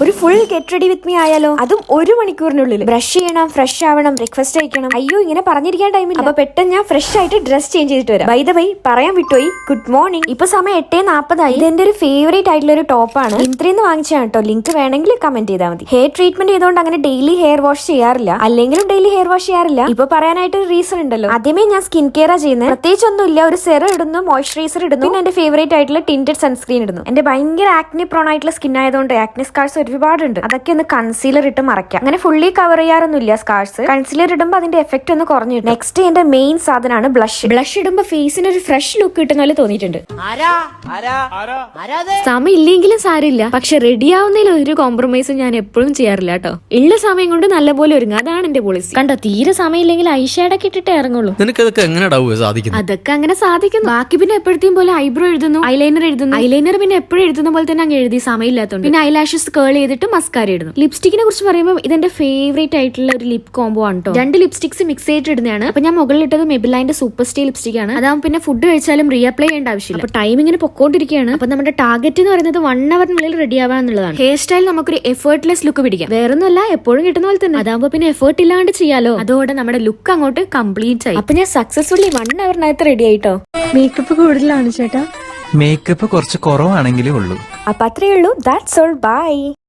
ഒരു full get ready with me ആയാലോ? അതും 1 മണിക്കൂറിനുള്ളിൽ. ബ്രഷ് ചെയ്യണം, ഫ്രഷ് ആവണം, ബ്രേക്ക്ഫാസ്റ്റ് കഴിക്കണം. അയ്യോ, ഇങ്ങനെ പറഞ്ഞിരിക്കാൻ ടൈമില്ല. അപ്പൊ പെട്ടെന്ന് ഞാൻ ഫ്രഷ് ആയിട്ട് ഡ്രസ് ചേഞ്ച് ചെയ്തിട്ട് വരാം. ബൈ ദ വൈ, പറയാൻ വിട്ടുപോയി, ഗുഡ് മോർണിംഗ്. ഇപ്പൊ സമയം 8:40. ഇത് എന്റെ ഒരു ഫേവറേറ്റ് ആയിട്ടുള്ള ഒരു ടോപ്പാണ്. ഇത്രയെന്ന് വാങ്ങിച്ചാണ് കേട്ടോ. ലിങ്ക് വേണമെങ്കിൽ കമന്റ് ചെയ്താൽ മതി. ഹെയർ ട്രീറ്റ്മെന്റ് ചെയ്തുകൊണ്ട് അങ്ങനെ ഡെയിലി ഹെയർ വാഷ് ചെയ്യാറില്ല, അല്ലെങ്കിലും ഡെയിലി ഹെയർ വാഷ് ചെയ്യാറില്ല. ഇപ്പൊ പറയാനായിട്ട് ഒരു റീസൺ ഉണ്ടല്ലോ. ആദ്യമേ ഞാൻ സ്കിൻ കെയർ ചെയ്യുന്നത്. പ്രത്യേകിച്ച് ഒന്നുമില്ല, ഒരു സെറം ഇടുന്നു, മോയ്സ്ചറൈസർ ഇടുന്നു, പിന്നെ എന്റെ ഫേവറേറ്റ് ആയിട്ടുള്ള ടിന്റഡ് സൺസ്ക്രീൻ ഇടുന്നു. എന്റെ ഭയങ്കര ആക്നെ പ്രോൺ ആയിട്ടുള്ള സ്കിൻ ആയതുകൊണ്ട് ആക്നെ സ്കാർസ് ഒരുപാടുണ്ട്. അതൊക്കെ ഒന്ന് കൺസീലർ ഇട്ട് മറക്കാം. അങ്ങനെ ഫുള്ളി കവർ ചെയ്യാറൊന്നുമില്ല സ്കാർസ്. കൺസീലർ ഇടുമ്പോൾ അതിന്റെ എഫക്ട് ഒന്ന് കുറഞ്ഞു. നെക്സ്റ്റ് എന്റെ മെയിൻ സാധനമാണ് ബ്ലഷ്. ബ്ലഷ് ഇടുമ്പോൾ ഫേസിന് ഒരു ഫ്രഷ് ലുക്ക് കിട്ടുന്ന പോലെ തോന്നിയിട്ടുണ്ട്. സമയം ഇല്ലെങ്കിലും സാരില്ല, പക്ഷെ റെഡി ആവുന്നതിൽ ഒരു കോംപ്രമൈസും ഞാൻ എപ്പോഴും ചെയ്യാറില്ല കേട്ടോ. ഉള്ള സമയം കൊണ്ട് നല്ലപോലെ ഒരുങ്ങുക, അതാണ് എന്റെ പോളിസി. കണ്ടോ, തീരെ സമയം ഇല്ലെങ്കിൽ ഐഷാഡൊക്കെ ഇട്ടിട്ടേ ഇറങ്ങുള്ളൂ. അതൊക്കെ അങ്ങനെ സാധിക്കുന്നു. ബാക്കി പിന്നെ എപ്പോഴത്തെയും പോലെ ഐബ്രോ എഴുതുന്നു, ഐലൈനർ എഴുതുന്നു. ഐലൈനർ പിന്നെ എപ്പോഴും എഴുതുന്ന പോലെ തന്നെ അങ്ങ് എഴുതി സമയമില്ലാത്തതുകൊണ്ട്. പിന്നെ ഐലാഷസ് കേൾ ചെയ്തിട്ട് മസ്കാര ഇടുന്നു. ലിപ്സ്റ്റിക്കിനെ കുറിച്ച് പറയുമ്പോൾ ഇതെന്റെ ഫേവറേറ്റ് ആയിട്ടുള്ള ഒരു ലിപ് കോംബോ ആണ് കേട്ടോ. 2 ലിപ്സ്റ്റിക്സ് മിക്സ് ചെയ്തിട്ട് ഇടുന്നതാണ്. അപ്പൊ ഞാൻ മുകളിലിട്ടത് മെബിലൈന്റെ സൂപ്പർ സ്റ്റേ ലിപ്സ്റ്റിക് ആണ്. അതാവുമ്പോൾ പിന്നെ ഫുഡ് കഴിച്ചാലും റീഅപ്ലൈ ചെയ്യേണ്ട ആവശ്യമില്ല. അപ്പൊ ടൈം ഇങ്ങനെ പൊക്കോണ്ടിരിക്കുകയാണ്. അപ്പൊ നമ്മുടെ ടാർഗറ്റ് എന്ന് പറയുന്നത് 1 അവറിനുള്ളിൽ റെഡി ആവാന്നുള്ളതാണ്. ഹെയർ സ്റ്റൈൽ നമുക്കൊരു എഫേർട്ട്ലെസ് ലുക്ക് പിടിക്കാം. വേറൊന്നുമല്ല, എപ്പോഴും കിട്ടുന്ന പോലെ തന്നെ. അതാകുമ്പോൾ പിന്നെ എഫേർട്ട് ഇല്ലാണ്ട് ചെയ്യാലോ. അതോടെ നമ്മുടെ ലുക്ക് അങ്ങോട്ട് കംപ്ലീറ്റ് ആയി. അപ്പൊ ഞാൻ സക്സസ്ഫുള്ളി 1 അവറിനകത്ത് റെഡി ആയിട്ടോ. മേക്കപ്പ് കൂടുതലാണ് ചേട്ടാ. മേക്കപ്പ് കുറച്ച് കുറവാണെങ്കിലേ ഉള്ളൂ. അപ്പൊ അത്രയേ ഉള്ളൂ. That's all. ബൈ.